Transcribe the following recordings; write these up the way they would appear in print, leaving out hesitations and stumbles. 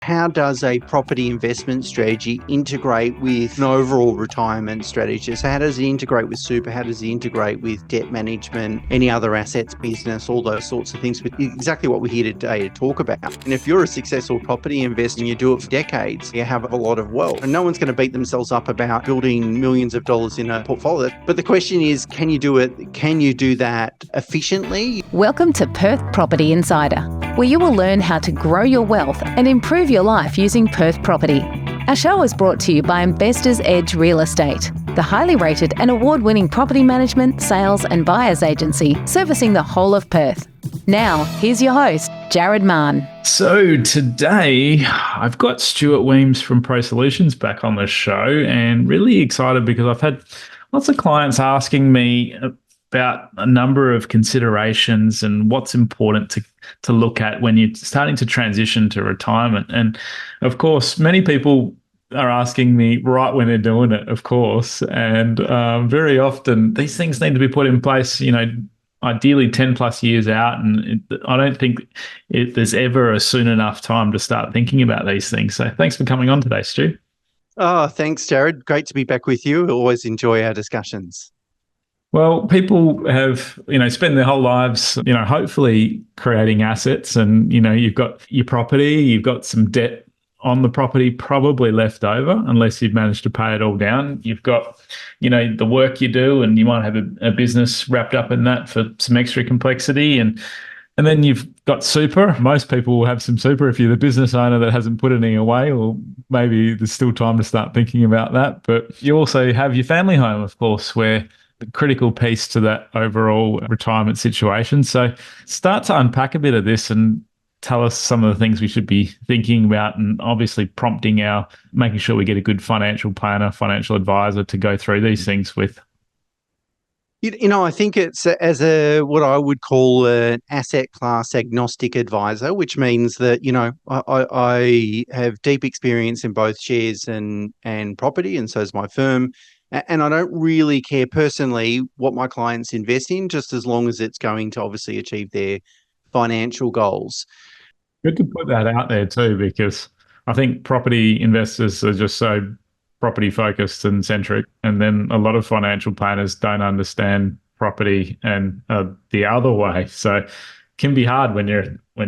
how does a property investment strategy integrate with an overall retirement strategy? So how does it integrate with super? How does it integrate with debt management, any other assets business, all those sorts of things? But exactly what we're here today to talk about. And if you're a successful property investor and you do it for decades, you have a lot of wealth. And no one's going to beat themselves up about building millions of dollars in a portfolio. But the question is, can you do it? Can you do that efficiently? Welcome to Perth Property Insider, where you will learn how to grow your wealth and improve your life using Perth property. Our show is brought to you by Investors Edge Real Estate, the highly rated and award-winning property management, sales and buyers agency servicing the whole of Perth. Now, here's your host, Jared Mann. So today, I've got Stuart Wemyss from Pro Solutions back on the show, and really excited because I've had lots of clients asking me about a number of considerations and what's important to look at when you're starting to transition to retirement. And of course, many people are asking me right when they're doing it, of course. And very often these things need to be put in place, ideally 10 plus years out. And I don't think there's ever a soon enough time to start thinking about these things. So thanks for coming on today, Stu. Oh, thanks, Jared. Great to be back with you. I always enjoy our discussions. Well, people have, spent their whole lives, hopefully creating assets, and, you've got your property, you've got some debt on the property probably left over, unless you've managed to pay it all down. You've got, the work you do, and you might have a business wrapped up in that for some extra complexity. And then you've got super. Most people will have some super if you're the business owner that hasn't put any away, or maybe there's still time to start thinking about that. But you also have your family home, of course, where the critical piece to that overall retirement situation. So start to unpack a bit of this and tell us some of the things we should be thinking about, and obviously making sure we get a good financial planner, financial advisor to go through these things with. I think it's what I would call an asset class agnostic advisor, which means that, I have deep experience in both shares and property, and so is my firm. And I don't really care personally what my clients invest in, just as long as it's going to obviously achieve their financial goals. Good to put that out there too, because I think property investors are just so property focused and centric. And then a lot of financial planners don't understand property and the other way. So it can be hard when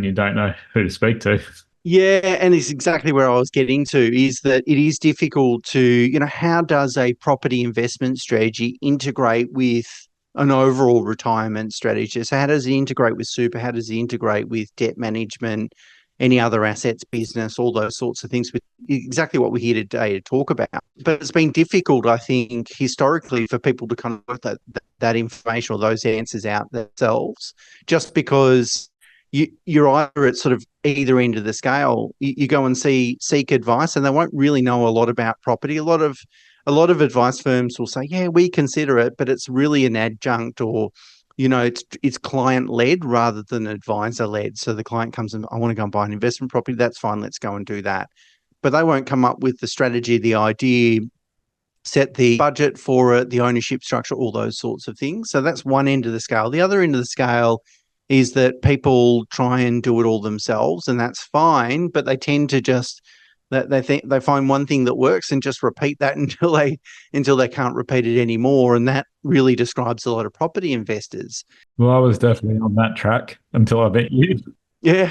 you don't know who to speak to. Yeah, and it's exactly where I was getting to, is that it is difficult to, how does a property investment strategy integrate with an overall retirement strategy? So how does it integrate with super? How does it integrate with debt management, any other assets business, all those sorts of things? But exactly what we're here today to talk about. But it's been difficult, I think, historically, for people to kind of work that information or those answers out themselves, just because you're either at sort of either end of the scale. You go and seek advice, and they won't really know a lot about property. A lot of advice firms will say, yeah, we consider it, but it's really an adjunct, or it's client led rather than advisor led. So the client comes and, I want to go and buy an investment property. That's fine, let's go and do that. But they won't come up with the strategy, the idea, set the budget for it, the ownership structure, all those sorts of things. So that's one end of the scale. The other end of the scale is that people try and do it all themselves, and that's fine, but they tend to just they find one thing that works and just repeat that until they can't repeat it anymore, and that really describes a lot of property investors. Well, I was definitely on that track until I met you. Yeah.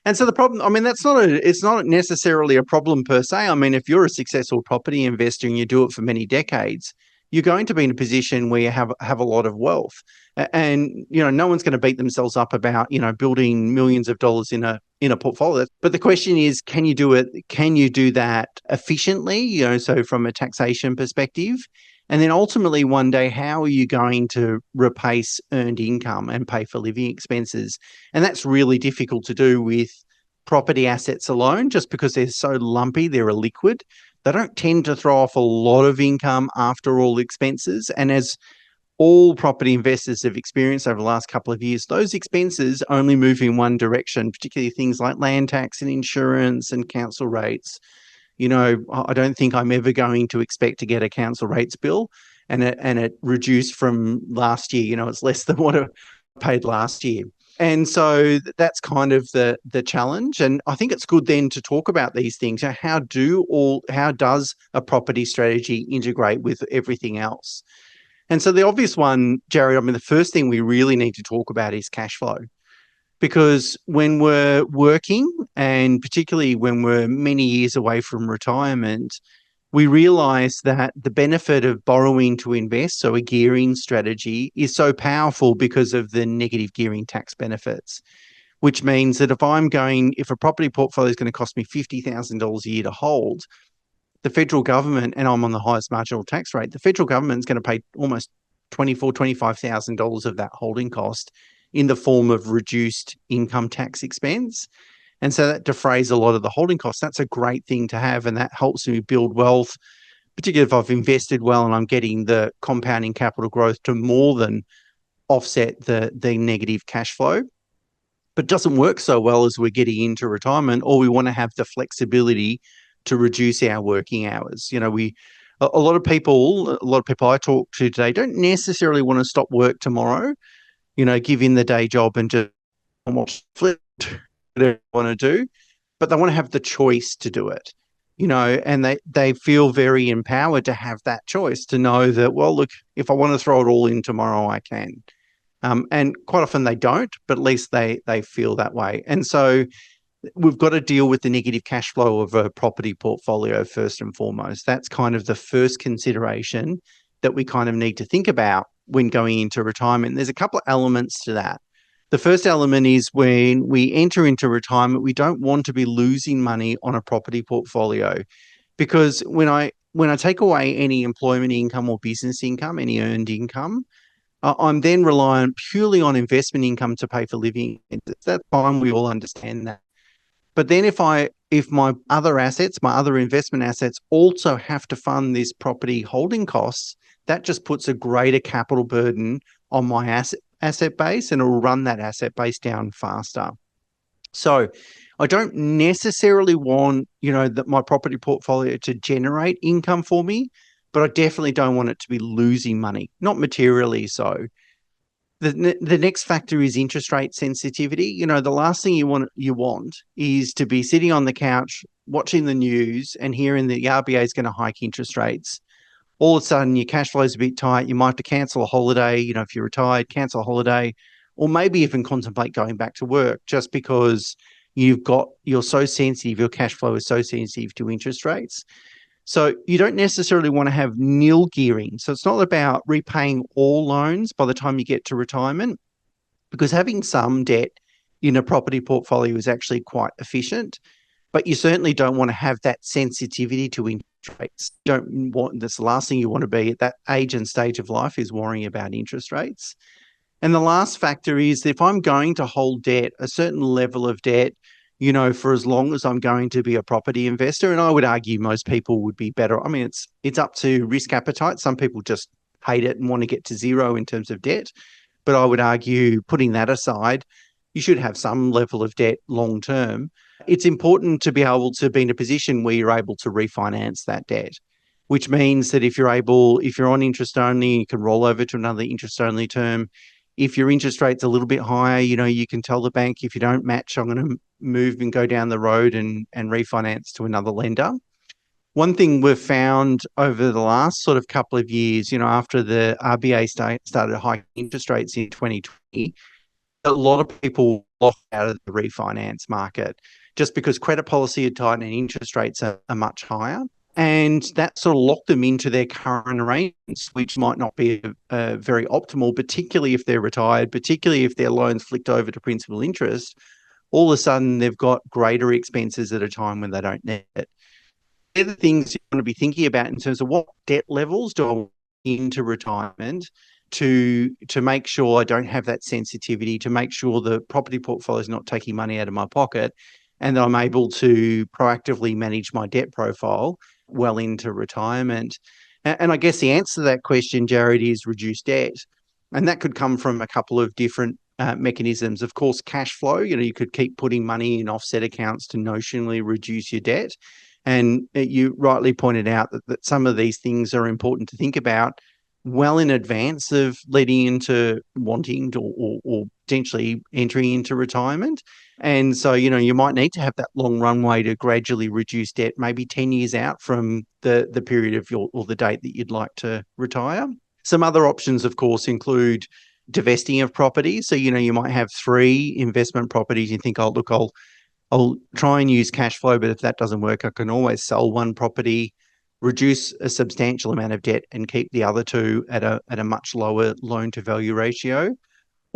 And so the problem, it's not necessarily a problem per se. I mean, if you're a successful property investor and you do it for many decades, you're going to be in a position where you have a lot of wealth. And, no one's going to beat themselves up about, building millions of dollars in a portfolio. But the question is, can you do it? Can you do that efficiently? So from a taxation perspective, and then ultimately one day, how are you going to replace earned income and pay for living expenses? And that's really difficult to do with property assets alone, just because they're so lumpy, they're illiquid. They don't tend to throw off a lot of income after all expenses. And as all property investors have experienced over the last couple of years, those expenses only move in one direction, particularly things like land tax and insurance and council rates. I don't think I'm ever going to expect to get a council rates bill and it reduced from last year. It's less than what I paid last year. And so that's kind of the challenge. And I think it's good then to talk about these things. How does a property strategy integrate with everything else? And so the obvious one, Jared, I mean, the first thing we really need to talk about is cash flow. Because when we're working, and particularly when we're many years away from retirement, we realize that the benefit of borrowing to invest, so a gearing strategy, is so powerful because of the negative gearing tax benefits, which means that if a property portfolio is going to cost me $50,000 a year to hold, the federal government, and I'm on the highest marginal tax rate, the federal government is going to pay almost $25,000 of that holding cost in the form of reduced income tax expense. And so that defrays a lot of the holding costs. That's a great thing to have, and that helps me build wealth, particularly if I've invested well and I'm getting the compounding capital growth to more than offset the negative cash flow. But it doesn't work so well as we're getting into retirement, or we want to have the flexibility to reduce our working hours. A lot of people I talk to today don't necessarily want to stop work tomorrow, give in the day job and just watch flip whatever they want to do, but they want to have the choice to do it, and they feel very empowered to have that choice, to know that, well, look, if I want to throw it all in tomorrow, I can. And quite often they don't, but at least they feel that way. And so we've got to deal with the negative cash flow of a property portfolio first and foremost. That's kind of the first consideration that we kind of need to think about when going into retirement. There's a couple of elements to that. The first element is when we enter into retirement, we don't want to be losing money on a property portfolio, because when I take away any employment income or business income, any earned income, I'm then reliant purely on investment income to pay for living. That's fine. We all understand that. But then if my other assets, my other investment assets also have to fund this property holding costs, that just puts a greater capital burden on my asset base, and it will run that asset base down faster. So I don't necessarily want, that my property portfolio to generate income for me, but I definitely don't want it to be losing money, not materially so. The next factor is interest rate sensitivity. The last thing you want is to be sitting on the couch watching the news and hearing that the RBA is going to hike interest rates. All of a sudden, your cash flow is a bit tight. You might have to cancel a holiday. If you're retired, cancel a holiday, or maybe even contemplate going back to work, just because you're so sensitive. Your cash flow is so sensitive to interest rates. So you don't necessarily want to have nil gearing. So it's not about repaying all loans by the time you get to retirement, because having some debt in a property portfolio is actually quite efficient. But you certainly don't want to have that sensitivity to interest rates. That's the last thing you want to be at that age and stage of life, is worrying about interest rates. And the last factor is that if I'm going to hold debt, a certain level of debt, for as long as I'm going to be a property investor, and I would argue most people would be better. I mean, it's up to risk appetite. Some people just hate it and want to get to zero in terms of debt. But I would argue, putting that aside, you should have some level of debt long term. It's important to be able to be in a position where you're able to refinance that debt, which means that if you're on interest only, you can roll over to another interest only term. If your interest rate's a little bit higher, you can tell the bank, if you don't match, I'm going to move and go down the road and refinance to another lender. One thing we've found over the last sort of couple of years, after the RBA started hiking interest rates in 2020, a lot of people lost out of the refinance market just because credit policy had tightened and interest rates are much higher. And that sort of locked them into their current arrangements, which might not be very optimal, particularly if they're retired, particularly if their loans flicked over to principal interest. All of a sudden, they've got greater expenses at a time when they don't need it. They're the things you want to be thinking about in terms of what debt levels do I want into retirement to make sure I don't have that sensitivity, to make sure the property portfolio is not taking money out of my pocket, and that I'm able to proactively manage my debt profile well into retirement. And I guess the answer to that question, Jared, is reduced debt. And that could come from a couple of different mechanisms. Of course, cash flow, you could keep putting money in offset accounts to notionally reduce your debt. And you rightly pointed out that some of these things are important to think about. well in advance of leading into wanting to, or potentially entering into retirement. And so, you might need to have that long runway to gradually reduce debt, maybe 10 years out from the period of or the date that you'd like to retire. Some other options, of course, include divesting of property. So, you might have 3 investment properties. You think, oh, look, I'll try and use cash flow, but if that doesn't work, I can always sell one property, reduce a substantial amount of debt, and keep the other 2 at a much lower loan to value ratio.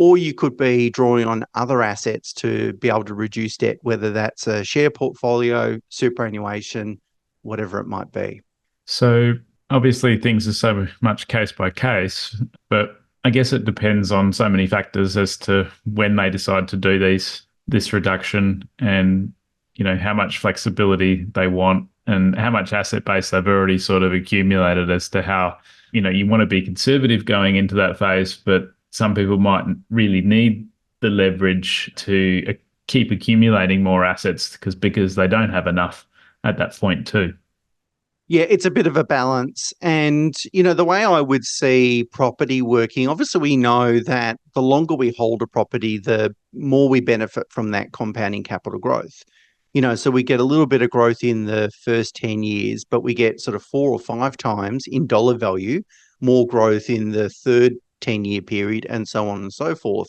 Or you could be drawing on other assets to be able to reduce debt, whether that's a share portfolio, superannuation, whatever it might be. So obviously things are so much case by case, but I guess it depends on so many factors as to when they decide to do this reduction and how much flexibility they want and how much asset base they've already sort of accumulated as to how you want to be conservative going into that phase, but some people might really need the leverage to keep accumulating more assets because they don't have enough at that point too. Yeah, it's a bit of a balance. And, the way I would see property working, obviously we know that the longer we hold a property, the more we benefit from that compounding capital growth. So we get a little bit of growth in the first 10 years, but we get sort of 4 or 5 times in dollar value, more growth in the third 10-year period, and so on and so forth.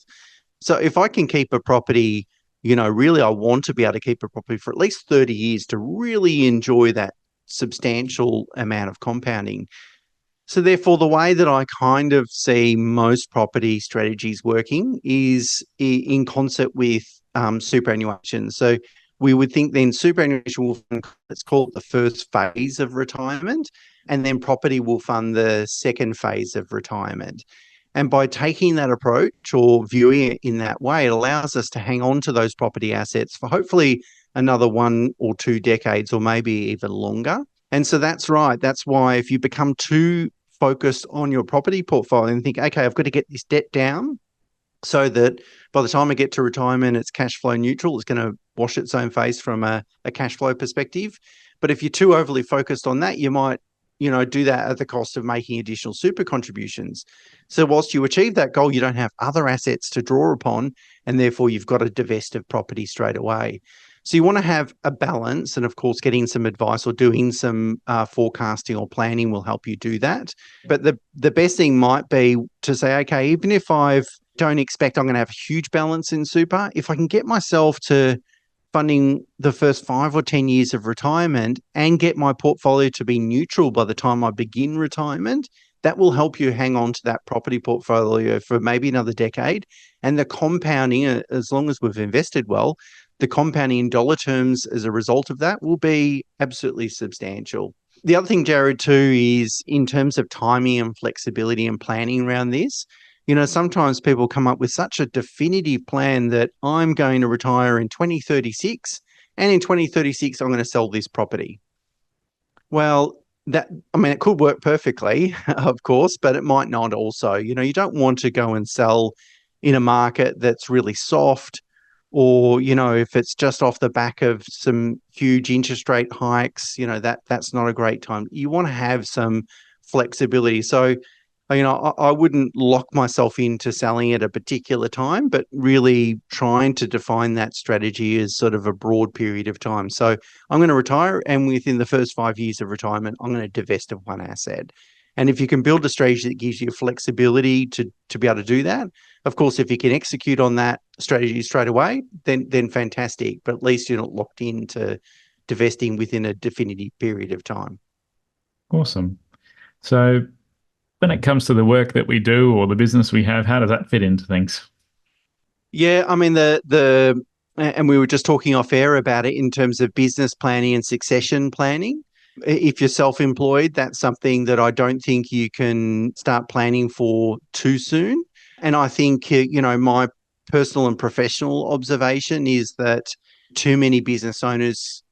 So if I can keep a property, really I want to be able to keep a property for at least 30 years to really enjoy that substantial amount of compounding. So therefore, the way that I kind of see most property strategies working is in concert with superannuation. So we would think then superannuation will fund, let's call it the first phase of retirement, and then property will fund the second phase of retirement. And by taking that approach or viewing it in that way, it allows us to hang on to those property assets for hopefully another 1 or 2 decades or maybe even longer. And so that's right. That's why if you become too focused on your property portfolio and think, okay, I've got to get this debt down so that by the time I get to retirement, it's cash flow neutral. It's going to wash its own face from a cash flow perspective. But if you're too overly focused on that, you might do that at the cost of making additional super contributions. So whilst you achieve that goal, you don't have other assets to draw upon, and therefore you've got to divest of property straight away. So you want to have a balance, and of course, getting some advice or doing some forecasting or planning will help you do that. But the best thing might be to say, okay, even if I don't expect I'm going to have a huge balance in super, if I can get myself to funding the first 5 or 10 years of retirement and get my portfolio to be neutral by the time I begin retirement, that will help you hang on to that property portfolio for maybe another decade. And the compounding, as long as we've invested well, the compounding in dollar terms as a result of that will be absolutely substantial. The other thing, Jared, too, is in terms of timing and flexibility and planning around this. Sometimes people come up with such a definitive plan that I'm going to retire in 2036, and in 2036, I'm going to sell this property. Well, it could work perfectly, of course, but it might not also. You don't want to go and sell in a market that's really soft, or, if it's just off the back of some huge interest rate hikes, that's not a great time. You want to have some flexibility. So, I wouldn't lock myself into selling at a particular time, but really trying to define that strategy as sort of a broad period of time. So I'm going to retire, and within the first 5 years of retirement, I'm going to divest of one asset. And if you can build a strategy that gives you flexibility to be able to do that, of course, if you can execute on that strategy straight away, then fantastic. But at least you're not locked into divesting within a definitive period of time. Awesome. So when it comes to the work that we do or the business we have, how does that fit into things? Yeah, and we were just talking off air about it in terms of business planning and succession planning. If you're self-employed, that's something that I don't think you can start planning for too soon. And I think, my personal and professional observation is that too many business owners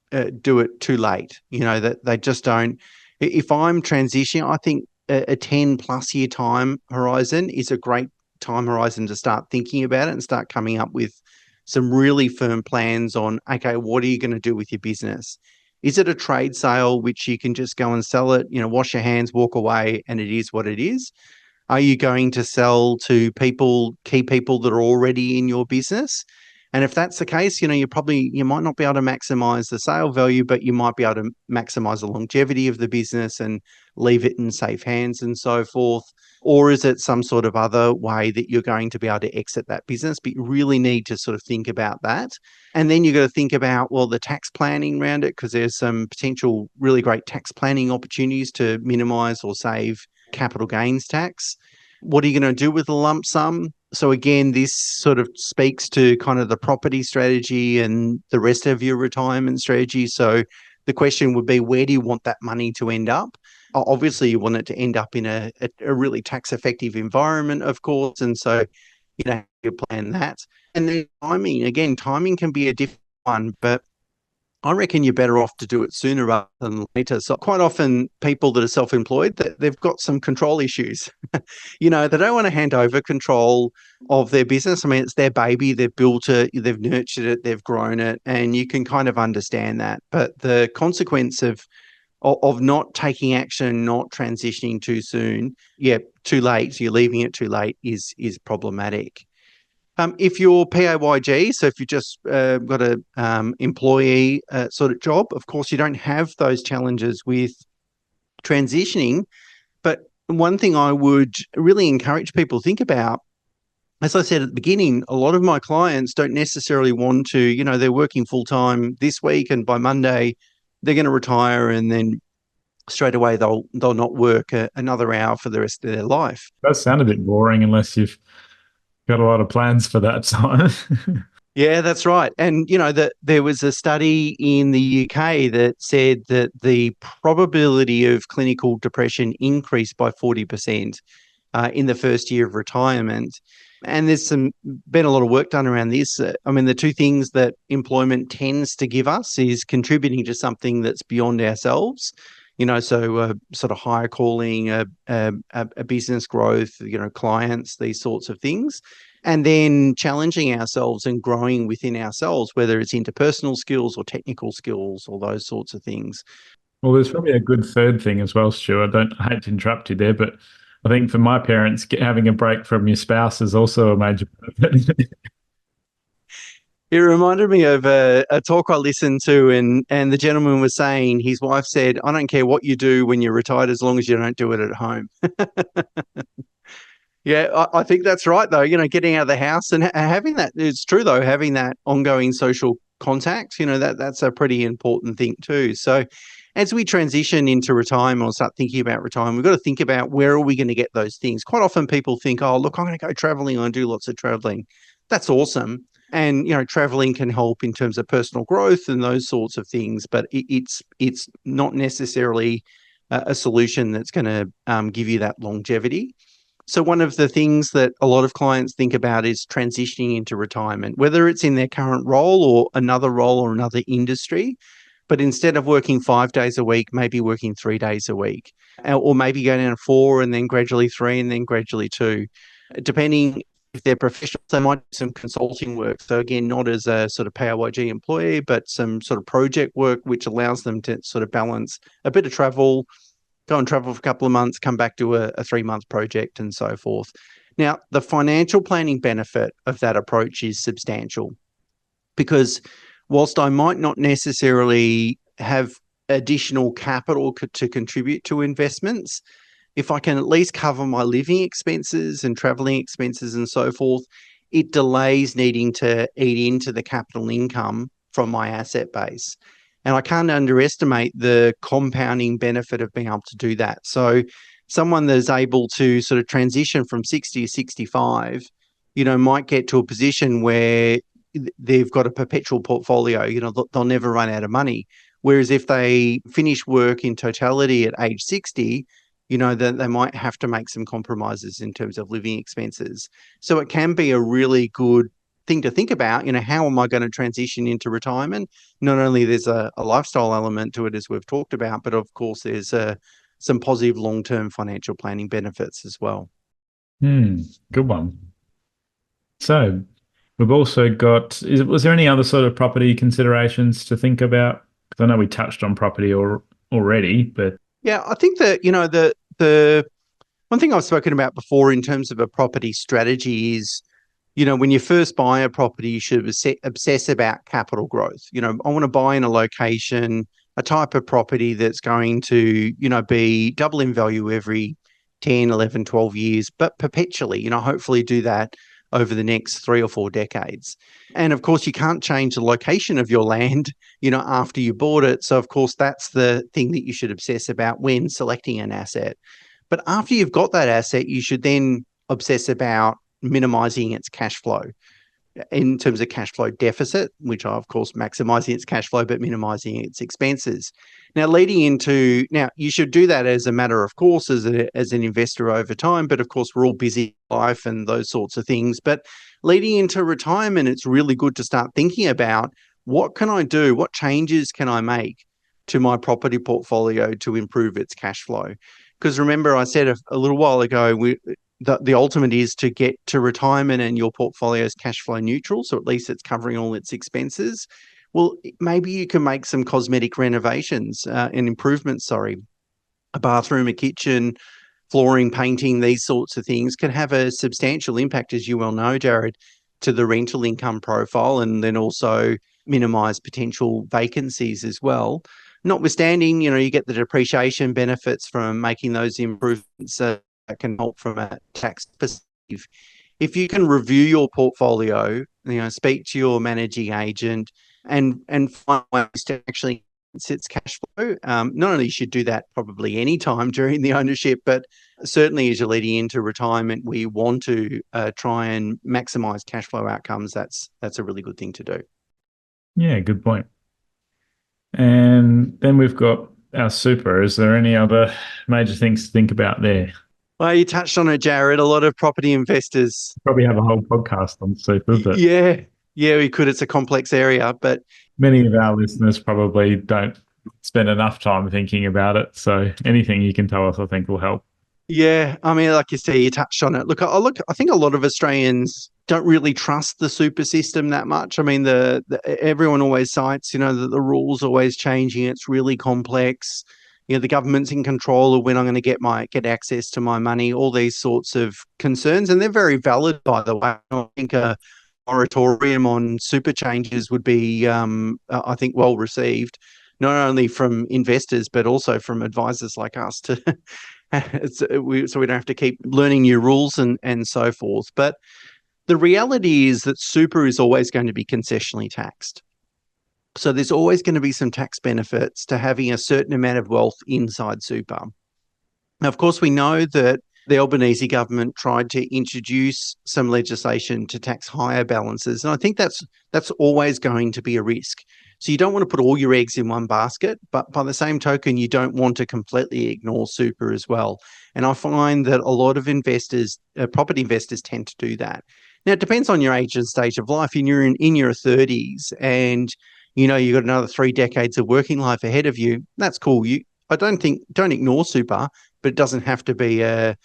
do it too late, that they just don't. If I'm transitioning, I think a 10 plus year time horizon is a great time horizon to start thinking about it and start coming up with some really firm plans on, okay, what are you going to do with your business? Is it a trade sale, which you can just go and sell it, wash your hands, walk away, and it is what it is? Are you going to sell to key people that are already in your business? And if that's the case, you might not be able to maximize the sale value, but you might be able to maximize the longevity of the business and leave it in safe hands and so forth. Or is it some sort of other way that you're going to be able to exit that business? But you really need to sort of think about that. And then you've got to think about, well, the tax planning around it, because there's some potential really great tax planning opportunities to minimize or save capital gains tax. What are you going to do with the lump sum? So again, this sort of speaks to kind of the property strategy and the rest of your retirement strategy. So the question would be, where do you want that money to end up? Obviously, you want it to end up in a really tax effective environment, of course. And so, you plan that. And then timing can be a different one, but I reckon you're better off to do it sooner rather than later. So quite often people that are self-employed, they've got some control issues. They don't want to hand over control of their business. I mean, it's their baby. They've built it, they've nurtured it, they've grown it, and you can kind of understand that. But the consequence of not taking action, not transitioning too soon, too late, you're leaving it too late is problematic. If you're PAYG, so if you just got a employee sort of job, of course, you don't have those challenges with transitioning. But one thing I would really encourage people to think about, as I said at the beginning, a lot of my clients don't necessarily want to, they're working full time this week and by Monday they're going to retire and then straight away they'll not work another hour for the rest of their life. That does sound a bit boring unless you've got a lot of plans for that time. Yeah, that's right. And, that there was a study in the UK that said that the probability of clinical depression increased by 40% in the first year of retirement. And there's been a lot of work done around this. The two things that employment tends to give us is contributing to something that's beyond ourselves. So sort of higher calling, a business growth, clients, these sorts of things. And then challenging ourselves and growing within ourselves, whether it's interpersonal skills or technical skills or those sorts of things. Well, there's probably a good third thing as well, Stuart. I hate to interrupt you there, but I think for my parents, having a break from your spouse is also a major benefit. It reminded me of a talk I listened to, and the gentleman was saying his wife said, "I don't care what you do when you're retired as long as you don't do it at home." Yeah, I think that's right, though. Getting out of the house and having that, it's true, though, having that ongoing social contact, that's a pretty important thing too. So as we transition into retirement or start thinking about retirement, we've got to think about where are we going to get those things. Quite often people think, oh, look, I'm going to go traveling. I do lots of traveling. That's awesome. And, traveling can help in terms of personal growth and those sorts of things, but it's not necessarily a solution that's going to give you that longevity. So one of the things that a lot of clients think about is transitioning into retirement, whether it's in their current role or another industry. But instead of working 5 days a week, maybe working 3 days a week, or maybe going down to 4 and then gradually 3 and then gradually 2. Depending if they're professionals, they might do some consulting work. So again, not as a sort of PAYG employee, but some sort of project work, which allows them to sort of balance a bit of travel, go and travel for a couple of months, come back to a 3-month project and so forth. Now, the financial planning benefit of that approach is substantial because whilst I might not necessarily have additional capital to contribute to investments, if I can at least cover my living expenses and traveling expenses and so forth, it delays needing to eat into the capital income from my asset base. And I can't underestimate the compounding benefit of being able to do that. So someone that is able to sort of transition from 60 to 65, might get to a position where they've got a perpetual portfolio, they'll never run out of money. Whereas if they finish work in totality at age 60, that they might have to make some compromises in terms of living expenses. So it can be a really good thing to think about, how am I going to transition into retirement? Not only there's a lifestyle element to it, as we've talked about, but of course there's some positive long-term financial planning benefits as well. Good one. So we've also got, was there any other sort of property considerations to think about? Because I know we touched on property already, but... Yeah, I think that, the One thing I've spoken about before in terms of a property strategy is, when you first buy a property, you should obsess about capital growth. I want to buy in a location, a type of property that's going to, be double in value every 10, 11, 12 years, but perpetually, hopefully do that over the next 3 or 4 decades. And of course, you can't change the location of your land, after you bought it. So of course, that's the thing that you should obsess about when selecting an asset. But after you've got that asset, you should then obsess about minimizing its cash flow in terms of cash flow deficit, which are, of course, maximizing its cash flow, but minimizing its expenses. Now, you should do that as a matter of course, as an investor over time. But of course, we're all busy in life and those sorts of things. But leading into retirement, it's really good to start thinking about what can I do? What changes can I make to my property portfolio to improve its cash flow? Because remember, I said a little while ago, the ultimate is to get to retirement and your portfolio is cash flow neutral, so at least it's covering all its expenses. Well, maybe you can make some cosmetic renovations and improvements, a bathroom, a kitchen, flooring, painting, these sorts of things can have a substantial impact, as you well know, Jared, to the rental income profile, and then also minimise potential vacancies as well. Notwithstanding, you get the depreciation benefits from making those improvements that can help from a tax perspective. If you can review your portfolio, speak to your managing agent and find ways to actually enhance its cash flow. Not only should do that probably any time during the ownership, but certainly as you're leading into retirement, we want to try and maximise cash flow outcomes. That's a really good thing to do. Yeah, good point. And then we've got our super. Is there any other major things to think about there? Well, you touched on it, Jared. A lot of property investors Probably have a whole podcast on super, but yeah, we could. It's a complex area, but many of our listeners probably don't spend enough time thinking about it. So anything you can tell us, I think, will help. yeah, I mean, like you say, you touched on it. I think a lot of Australians don't really trust the super system that much. I mean, everyone always cites, that the rules are always changing. It's really complex. The government's in control of when I'm going to get access to my money. All these sorts of concerns, and they're very valid, by the way. I think a moratorium on super changes would be, I think, well received, not only from investors but also from advisors like us to. So we don't have to keep learning new rules and so forth. But the reality is that super is always going to be concessionally taxed. So there's always going to be some tax benefits to having a certain amount of wealth inside super. Now, of course, we know that the Albanese government tried to introduce some legislation to tax higher balances. And I think that's always going to be a risk. So you don't want to put all your eggs in one basket, but by the same token, you don't want to completely ignore super as well. And I find that a lot of investors, property investors, tend to do that. Now, it depends on your age and stage of life. And you're in your 30s and, you've got another 3 decades of working life ahead of you. That's cool. Don't ignore super, but it doesn't have to be a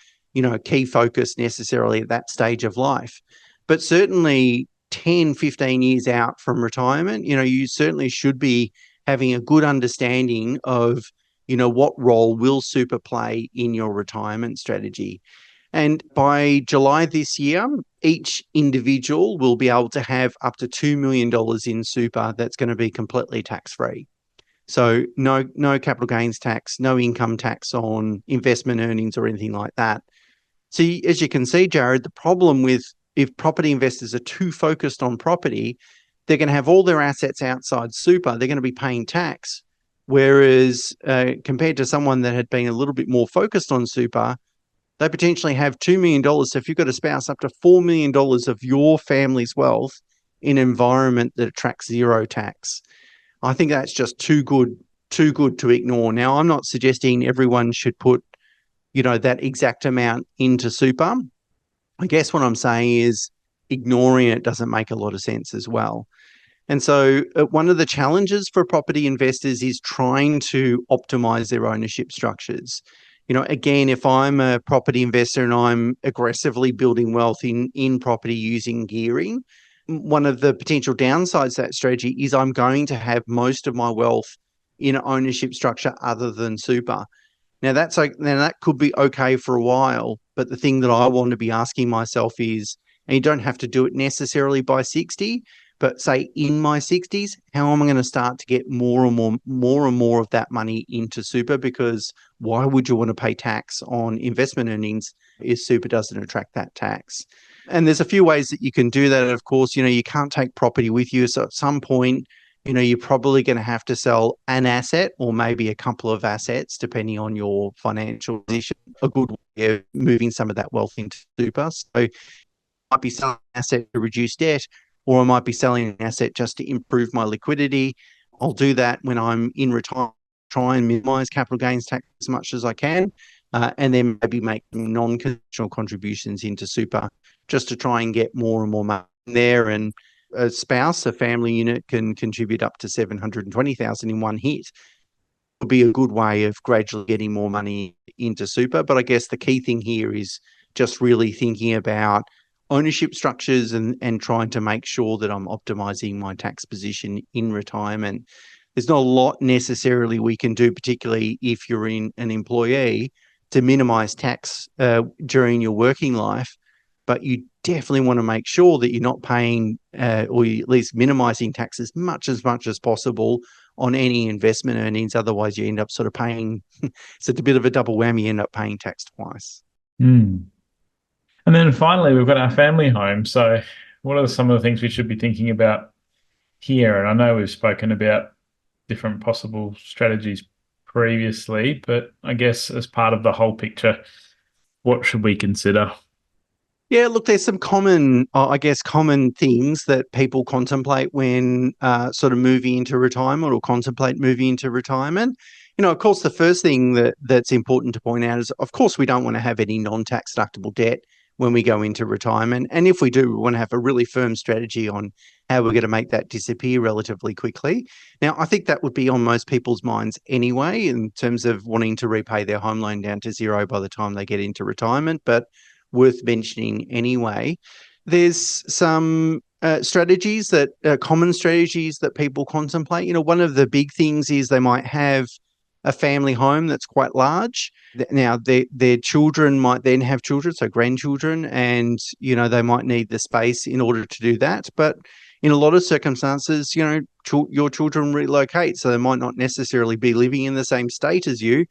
key focus necessarily at that stage of life. But certainly 10, 15 years out from retirement, you certainly should be having a good understanding of, what role will super play in your retirement strategy. And by July this year, each individual will be able to have up to $2 million in super that's going to be completely tax-free. So no capital gains tax, no income tax on investment earnings or anything like that. So as you can see, Jared, the problem with if property investors are too focused on property, they're going to have all their assets outside super. They're going to be paying tax. Whereas compared to someone that had been a little bit more focused on super, they potentially have $2 million. So if you've got a spouse, up to $4 million of your family's wealth in an environment that attracts zero tax. I think that's just too good to ignore. Now, I'm not suggesting everyone should put, that exact amount into super. I guess what I'm saying is ignoring it doesn't make a lot of sense as well. And so one of the challenges for property investors is trying to optimize their ownership structures. Again, if I'm a property investor and I'm aggressively building wealth in property using gearing, one of the potential downsides to that strategy is I'm going to have most of my wealth in an ownership structure other than super. Now that's like, now that could be okay for a while, but the thing that I want to be asking myself is, and you don't have to do it necessarily by 60, but say in my 60s, how am I going to start to get more and more of that money into super? Because why would you want to pay tax on investment earnings if super doesn't attract that tax? And there's a few ways that you can do that. Of course, you can't take property with you. So at some point, you're probably going to have to sell an asset or maybe a couple of assets, depending on your financial position. A good way of moving some of that wealth into super. So I might be selling an asset to reduce debt, or I might be selling an asset just to improve my liquidity. I'll do that when I'm in retirement, try and minimize capital gains tax as much as I can, and then maybe make non-conditional contributions into super just to try and get more and more money in there. And a spouse, a family unit, can contribute up to 720,000 in one hit. Would be a good way of gradually getting more money into super. But I guess the key thing here is just really thinking about ownership structures and trying to make sure that I'm optimizing my tax position in retirement. There's not a lot necessarily we can do, particularly if you're in an employee, to minimize tax during your working life. But you definitely want to make sure that you're not paying or at least minimizing tax as much as possible on any investment earnings. Otherwise, you end up sort of paying, it's a bit of a double whammy, you end up paying tax twice. Mm. And then finally, we've got our family home. So what are some of the things we should be thinking about here? And I know we've spoken about different possible strategies previously, but I guess as part of the whole picture, what should we consider? Yeah, look, there's some common, common things that people contemplate when sort of moving into retirement or contemplate moving into retirement. Of course, the first thing that's important to point out is, of course, we don't want to have any non-tax deductible debt when we go into retirement. And if we do, we want to have a really firm strategy on how we're going to make that disappear relatively quickly. Now, I think that would be on most people's minds anyway, in terms of wanting to repay their home loan down to zero by the time they get into retirement. But worth mentioning anyway. There's some strategies that common strategies that people contemplate. One of the big things is they might have a family home that's quite large. Now, their children might then have children, so grandchildren, and they might need the space in order to do that. But in a lot of circumstances, your children relocate, so they might not necessarily be living in the same state as you,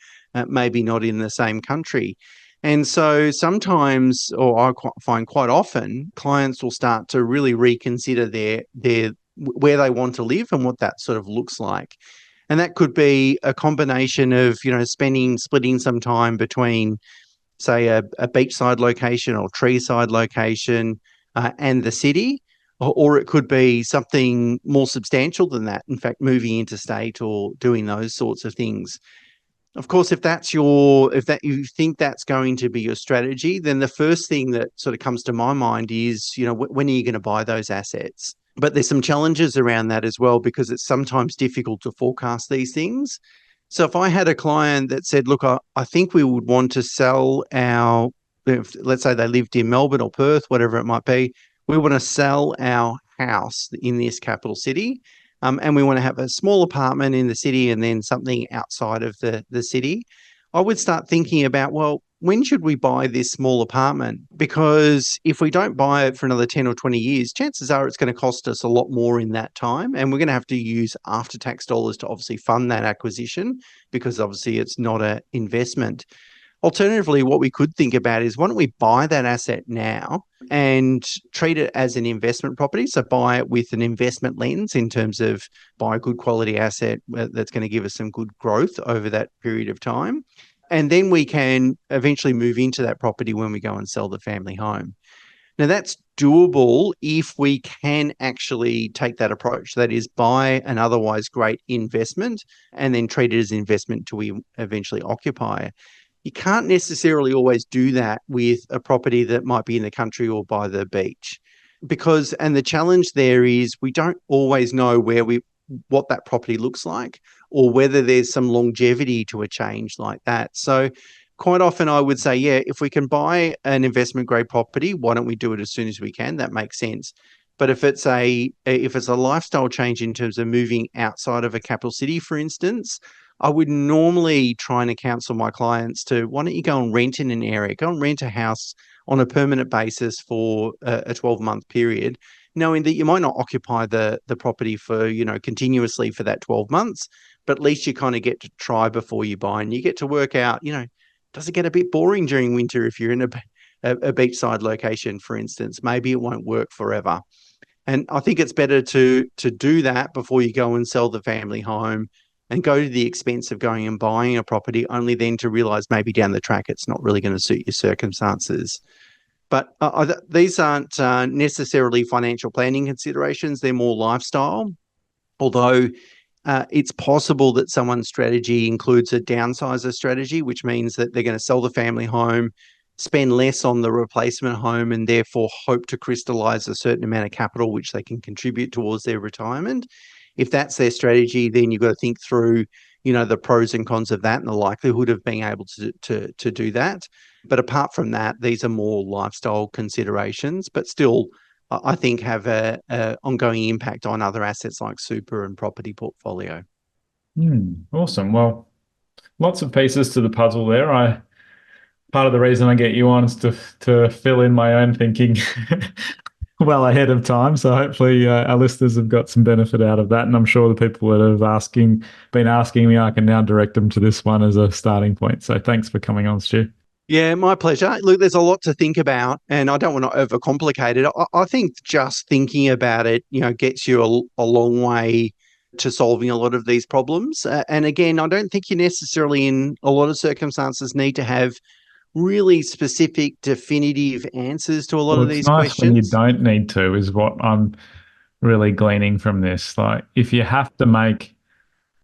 maybe not in the same country. And so sometimes, or I find quite often, clients will start to really reconsider their where they want to live and what that sort of looks like. And that could be a combination of, splitting some time between, say, a beachside location or treeside location and the city, or it could be something more substantial than that. In fact, moving interstate or doing those sorts of things. Of course, if you think that's going to be your strategy, then the first thing that sort of comes to my mind is, when are you going to buy those assets? But there's some challenges around that as well, because it's sometimes difficult to forecast these things. So if I had a client that said, look, I think we would want to sell let's say they lived in Melbourne or Perth, whatever it might be, we want to sell our house in this capital city. And we want to have a small apartment in the city and then something outside of the city. I would start thinking about, well, when should we buy this small apartment? Because if we don't buy it for another 10 or 20 years, chances are it's going to cost us a lot more in that time. And we're going to have to use after-tax dollars to obviously fund that acquisition, because obviously it's not an investment. Alternatively, what we could think about is, why don't we buy that asset now and treat it as an investment property? So buy it with an investment lens, in terms of buy a good quality asset that's going to give us some good growth over that period of time. And then we can eventually move into that property when we go and sell the family home. Now, that's doable if we can actually take that approach. That is, buy an otherwise great investment and then treat it as an investment till we eventually occupy. You can't necessarily always do that with a property that might be in the country or by the beach, and the challenge there is, we don't always know what that property looks like, or whether there's some longevity to a change like that. So quite often I would say, yeah, if we can buy an investment grade property, why don't we do it as soon as we can? That makes sense. But if it's a lifestyle change in terms of moving outside of a capital city, for instance, I would normally try and counsel my clients to, why don't you go and rent in an area, go and rent a house on a permanent basis for a 12-month period, knowing that you might not occupy the property for, continuously for that 12 months, but at least you kind of get to try before you buy, and you get to work out, does it get a bit boring during winter if you're in a beachside location, for instance? Maybe it won't work forever. And I think it's better to do that before you go and sell the family home and go to the expense of going and buying a property, only then to realize maybe down the track it's not really going to suit your circumstances. But these aren't necessarily financial planning considerations. They're more lifestyle. Although it's possible that someone's strategy includes a downsizer strategy, which means that they're going to sell the family home, spend less on the replacement home, and therefore hope to crystallize a certain amount of capital which they can contribute towards their retirement. If that's their strategy, then you've got to think through, the pros and cons of that and the likelihood of being able to do that. But apart from that, these are more lifestyle considerations, but still, I think have a ongoing impact on other assets like super and property portfolio. Awesome. Well, lots of pieces to the puzzle there. Part of the reason I get you on is to fill in my own thinking well ahead of time. So hopefully our listeners have got some benefit out of that. And I'm sure the people that have been asking me, I can now direct them to this one as a starting point. So thanks for coming on, Stu. Yeah, my pleasure. Look, there's a lot to think about, and I don't want to overcomplicate it. I think just thinking about it, gets you a long way to solving a lot of these problems. And again, I don't think you necessarily, in a lot of circumstances, need to have really specific, definitive answers to a lot Well, of it's these nice when you questions. don't need to, is what I'm really gleaning from this. Like, if you have to make,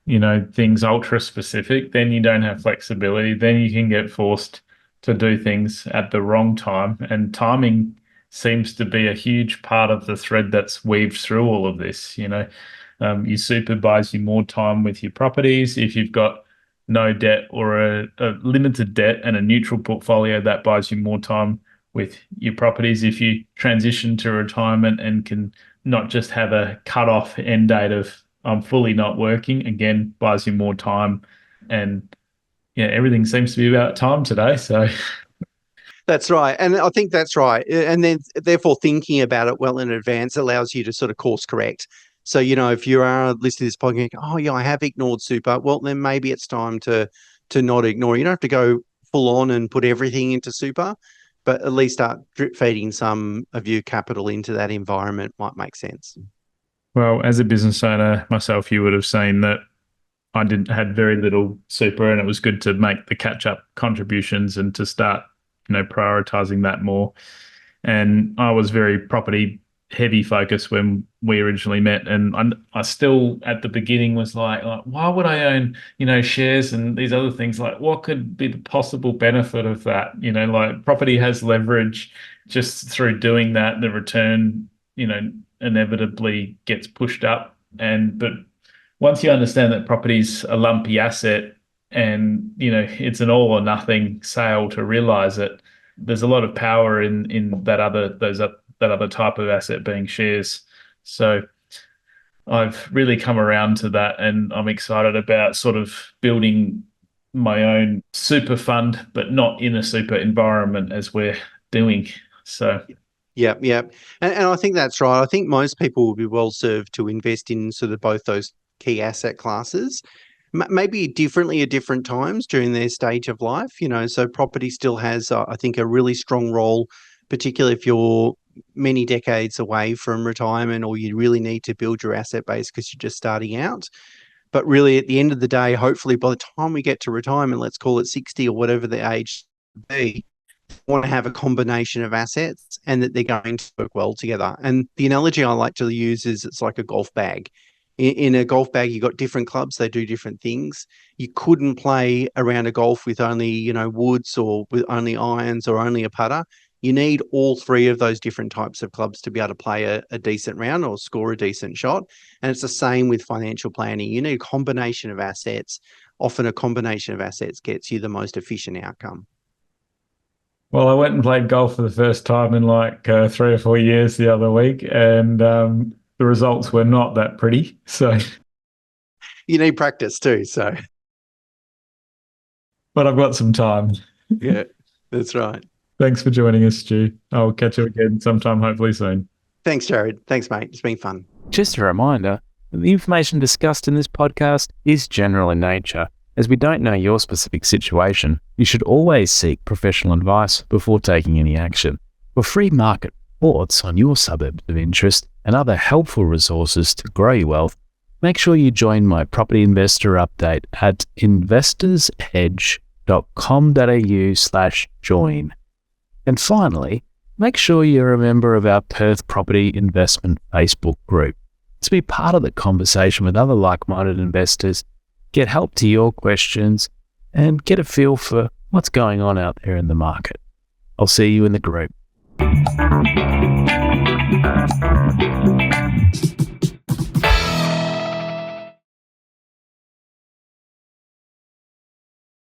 things ultra specific, then you don't have flexibility. Then you can get forced to do things at the wrong time. And timing seems to be a huge part of the thread that's weaved through all of this. Your super buys you more time with your properties. If you've got no debt or a limited debt and a neutral portfolio, that buys you more time with your properties. If you transition to retirement and can not just have a cut-off end date of I'm fully not working, again, buys you more time. And yeah, everything seems to be about time today. So That's right. And I think that's right. And then therefore thinking about it well in advance allows you to sort of course correct. So, if you are listening to this podcast, oh yeah, I have ignored super. Well, then maybe it's time to not ignore. You don't have to go full on and put everything into super, but at least start drip feeding some of your capital into that environment might make sense. well, as a business owner myself, you would have seen that I had very little super, and it was good to make the catch-up contributions and to start, prioritizing that more. And I was very property heavy focused when we originally met, and I still at the beginning was like, why would I own, shares and these other things? Like, what could be the possible benefit of that? Like, property has leverage. Just through doing that, the return, inevitably gets pushed up. But once you understand that property's a lumpy asset and, it's an all or nothing sale to realize it, there's a lot of power in that other type of asset being shares. So I've really come around to that, and I'm excited about sort of building my own super fund, but not in a super environment as we're doing. So Yep. And I think that's right. I think most people will be well served to invest in sort of both those key asset classes, maybe differently at different times during their stage of life. So property still has, I think, a really strong role, particularly if you're many decades away from retirement or you really need to build your asset base because you're just starting out. But really, at the end of the day, hopefully by the time we get to retirement, let's call it 60 or whatever the age be, want to have a combination of assets and that they're going to work well together. And the analogy I like to use is it's like a golf bag. In a golf bag, you've got different clubs, they do different things. You couldn't play around a golf with only, woods or with only irons or only a putter. You need all three of those different types of clubs to be able to play a decent round or score a decent shot. And it's the same with financial planning. You need a combination of assets. Often a combination of assets gets you the most efficient outcome. Well, I went and played golf for the first time in like 3 or 4 years the other week, and the results were not that pretty. So You need practice too. So but I've got some time. Yeah, that's right. Thanks for joining us, Stu. I'll catch you again sometime, hopefully soon. Thanks, Jared. Thanks, mate. It's been fun. Just a reminder, the information discussed in this podcast is general in nature. As we don't know your specific situation, you should always seek professional advice before taking any action. For free market reports on your suburbs of interest and other helpful resources to grow your wealth, make sure you join my property investor update at investorsedge.com.au/join. And finally, make sure you're a member of our Perth Property Investment Facebook group to be part of the conversation with other like-minded investors, get help to your questions, and get a feel for what's going on out there in the market. I'll see you in the group.